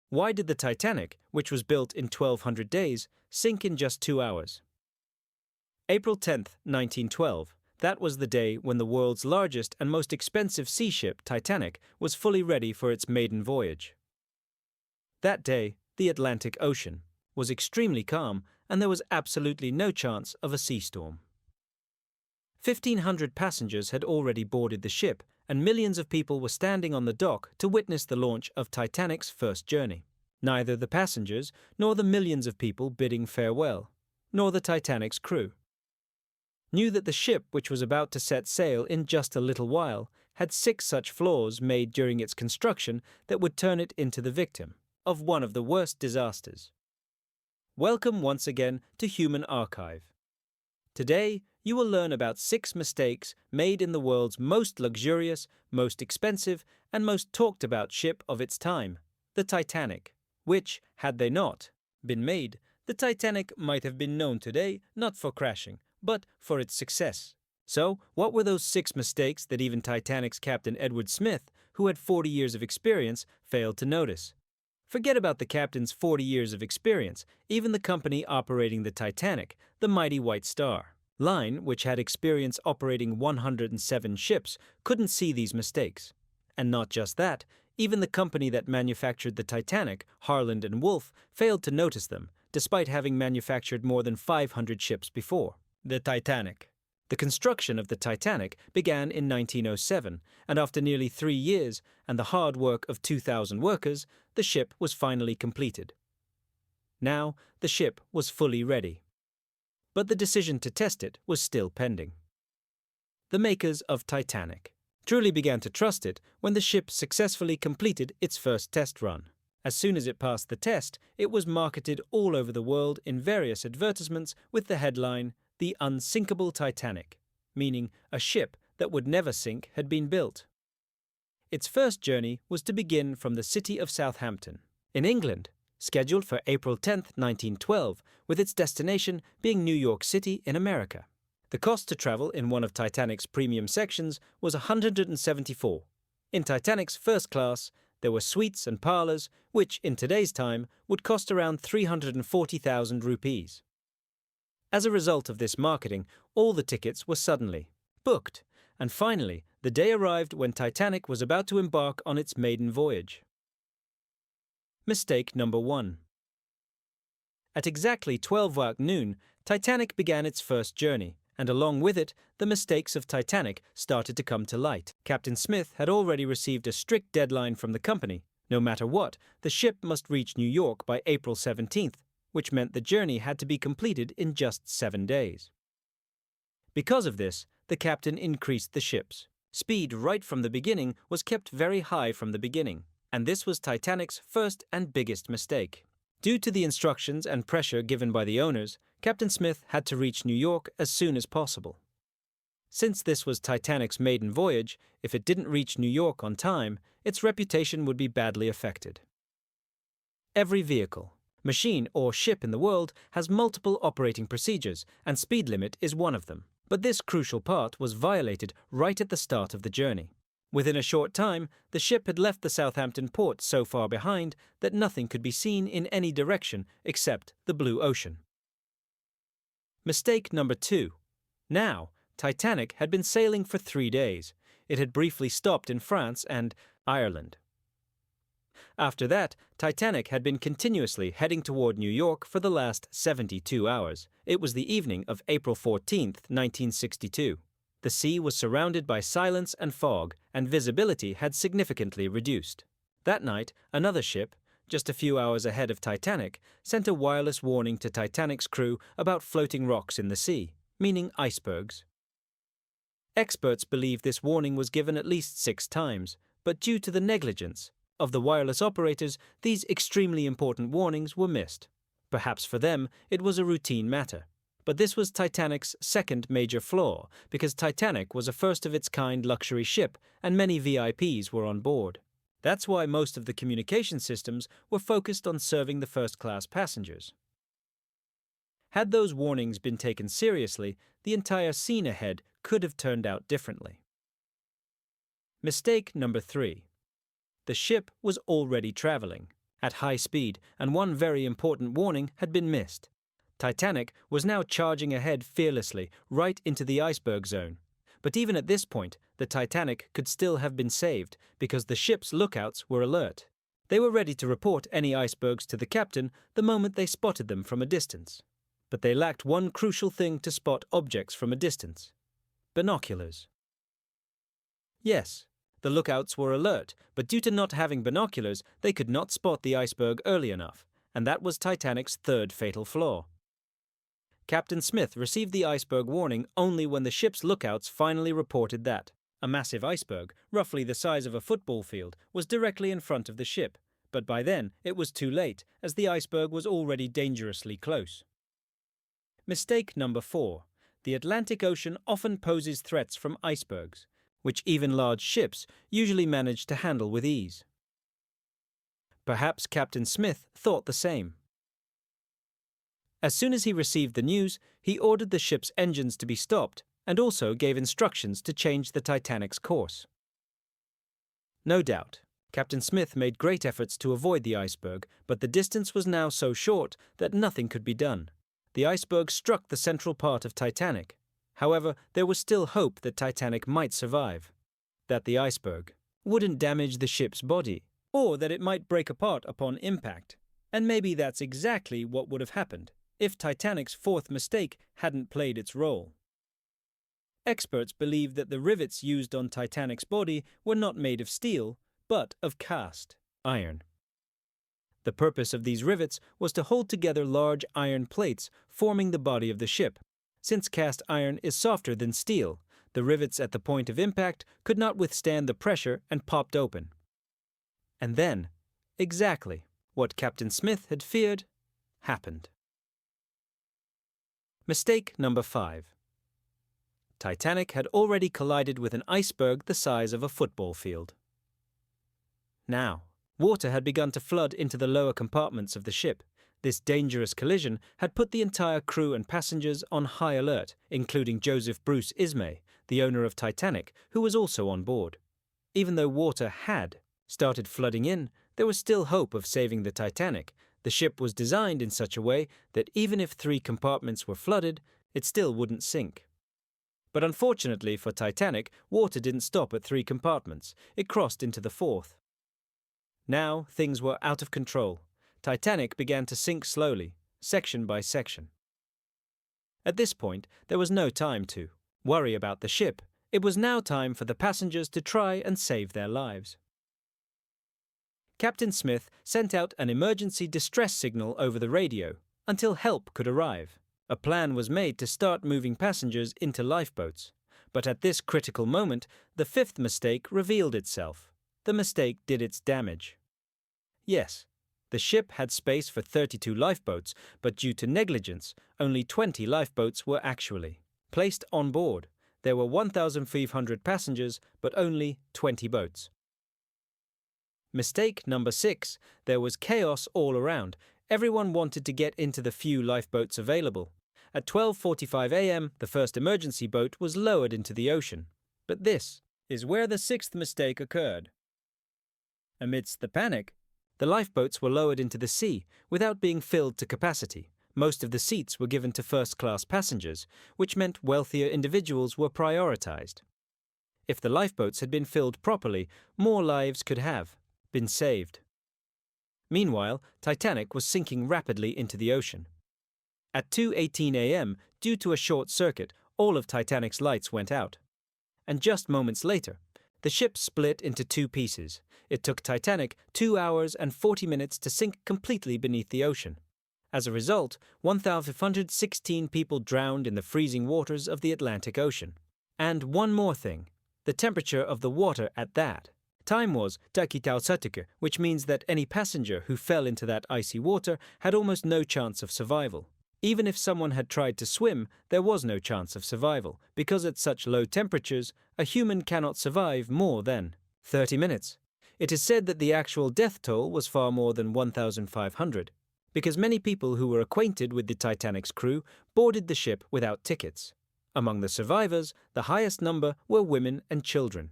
Why did the Titanic, which was built in 1200 days, sink in just 2 hours? April 10, 1912. That was the day when the world's largest and most expensive sea ship, Titanic, was fully ready for its maiden voyage. That day, the Atlantic Ocean was extremely calm and there was absolutely no chance of a sea storm. 1,500 passengers had already boarded the ship, and millions of people were standing on the dock to witness the launch of Titanic's first journey. Neither the passengers, nor the millions of people bidding farewell, nor the Titanic's crew knew that the ship, which was about to set sail in just a little while, had 6 such flaws made during its construction that would turn it into the victim of one of the worst disasters. Welcome once again to Human Archive. Today, you will learn about 6 mistakes made in the world's most luxurious, most expensive, and most talked about ship of its time, the Titanic, which, had they not been made, the Titanic might have been known today not for crashing, but for its success. So, what were those 6 mistakes that even Titanic's Captain Edward Smith, who had 40 years of experience, failed to notice? Forget about the captain's 40 years of experience. Even the company operating the Titanic, the mighty White Star Line, which had experience operating 107 ships, couldn't see these mistakes. And not just that, even the company that manufactured the Titanic, Harland and Wolff, failed to notice them, despite having manufactured more than 500 ships before. The Titanic. The construction of the Titanic began in 1907, and after nearly 3 years and the hard work of 2,000 workers, the ship was finally completed. Now, the ship was fully ready. But the decision to test it was still pending. The makers of Titanic truly began to trust it when the ship successfully completed its first test run. As soon as it passed the test, it was marketed all over the world in various advertisements with the headline, "The Unsinkable Titanic," meaning a ship that would never sink had been built. Its first journey was to begin from the city of Southampton, in England, scheduled for April 10, 1912, with its destination being New York City in America. The cost to travel in one of Titanic's premium sections was $174. In Titanic's first class, there were suites and parlors, which, in today's time, would cost around 340,000 rupees. As a result of this marketing, all the tickets were suddenly booked, and finally, the day arrived when Titanic was about to embark on its maiden voyage. Mistake number 1. At exactly 12 noon, Titanic began its first journey, and along with it, the mistakes of Titanic started to come to light. Captain Smith had already received a strict deadline from the company. No matter what, the ship must reach New York by April 17th, which meant the journey had to be completed in just 7 days. Because of this, the captain increased the ship's speed right from the beginning was kept very high from the beginning, and this was Titanic's first and biggest mistake. Due to the instructions and pressure given by the owners, Captain Smith had to reach New York as soon as possible. Since this was Titanic's maiden voyage, if it didn't reach New York on time, its reputation would be badly affected. Every vehicle, machine, or ship in the world has multiple operating procedures, and speed limit is one of them. But this crucial part was violated right at the start of the journey. Within a short time, the ship had left the Southampton port so far behind that nothing could be seen in any direction except the blue ocean. Mistake number 2. Now, Titanic had been sailing for 3 days. It had briefly stopped in France and Ireland. After that, Titanic had been continuously heading toward New York for the last 72 hours. It was the evening of April 14, 1962. The sea was surrounded by silence and fog, and visibility had significantly reduced. That night, another ship, just a few hours ahead of Titanic, sent a wireless warning to Titanic's crew about floating rocks in the sea, meaning icebergs. Experts believe this warning was given at least 6 times, but due to the negligence of the wireless operators, these extremely important warnings were missed. Perhaps for them, it was a routine matter. But this was Titanic's second major flaw, because Titanic was a first-of-its-kind luxury ship, and many VIPs were on board. That's why most of the communication systems were focused on serving the first-class passengers. Had those warnings been taken seriously, the entire scene ahead could have turned out differently. Mistake number 3. The ship was already traveling. at high speed, and one very important warning had been missed. Titanic was now charging ahead fearlessly, right into the iceberg zone. But even at this point, the Titanic could still have been saved, because the ship's lookouts were alert. They were ready to report any icebergs to the captain the moment they spotted them from a distance. But they lacked one crucial thing to spot objects from a distance: binoculars. Yes, the lookouts were alert, but due to not having binoculars, they could not spot the iceberg early enough, and that was Titanic's third fatal flaw. Captain Smith received the iceberg warning only when the ship's lookouts finally reported that a massive iceberg, roughly the size of a football field, was directly in front of the ship, but by then it was too late, as the iceberg was already dangerously close. Mistake number 4. The Atlantic Ocean often poses threats from icebergs, which even large ships usually manage to handle with ease. Perhaps Captain Smith thought the same. As soon as he received the news, he ordered the ship's engines to be stopped and also gave instructions to change the Titanic's course. No doubt, Captain Smith made great efforts to avoid the iceberg, but the distance was now so short that nothing could be done. The iceberg struck the central part of Titanic. However, there was still hope that Titanic might survive, that the iceberg wouldn't damage the ship's body, or that it might break apart upon impact. And maybe that's exactly what would have happened if Titanic's fourth mistake hadn't played its role. Experts believe that the rivets used on Titanic's body were not made of steel, but of cast iron. The purpose of these rivets was to hold together large iron plates forming the body of the ship. Since cast iron is softer than steel, the rivets at the point of impact could not withstand the pressure and popped open. And then, exactly what Captain Smith had feared happened. Mistake number 5. Titanic had already collided with an iceberg the size of a football field. Now, water had begun to flood into the lower compartments of the ship. This dangerous collision had put the entire crew and passengers on high alert, including Joseph Bruce Ismay, the owner of Titanic, who was also on board. Even though water had started flooding in, there was still hope of saving the Titanic. The ship was designed in such a way that even if 3 compartments were flooded, it still wouldn't sink. But unfortunately for Titanic, water didn't stop at 3 compartments. It crossed into the 4th. Now things were out of control. Titanic began to sink slowly, section by section. At this point, there was no time to worry about the ship. It was now time for the passengers to try and save their lives. Captain Smith sent out an emergency distress signal over the radio until help could arrive. A plan was made to start moving passengers into lifeboats. But at this critical moment, the 5th mistake revealed itself. The mistake did its damage. Yes, the ship had space for 32 lifeboats, but due to negligence, only 20 lifeboats were actually placed on board. There were 1,500 passengers, but only 20 boats. Mistake number 6. There was chaos all around. Everyone wanted to get into the few lifeboats available. At 12:45 a.m., the first emergency boat was lowered into the ocean. But this is where the 6th mistake occurred. Amidst the panic, the lifeboats were lowered into the sea without being filled to capacity. Most of the seats were given to first-class passengers, which meant wealthier individuals were prioritized. If the lifeboats had been filled properly, more lives could have been saved. Meanwhile, Titanic was sinking rapidly into the ocean. At 2:18 a.m., due to a short circuit, all of Titanic's lights went out. And just moments later, the ship split into 2 pieces. It took Titanic 2 hours and 40 minutes to sink completely beneath the ocean. As a result, 1,516 people drowned in the freezing waters of the Atlantic Ocean. And one more thing, the temperature of the water at that time was takitausatuke, which means that any passenger who fell into that icy water had almost no chance of survival. Even if someone had tried to swim, there was no chance of survival, because at such low temperatures, a human cannot survive more than 30 minutes. It is said that the actual death toll was far more than 1,500, because many people who were acquainted with the Titanic's crew boarded the ship without tickets. Among the survivors, the highest number were women and children.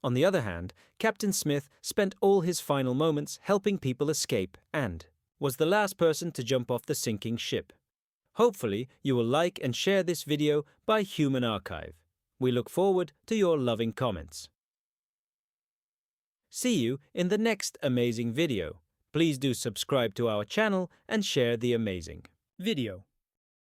On the other hand, Captain Smith spent all his final moments helping people escape and was the last person to jump off the sinking ship. Hopefully, you will like and share this video by Human Archive. We look forward to your loving comments. See you in the next amazing video. Please do subscribe to our channel and share the amazing video.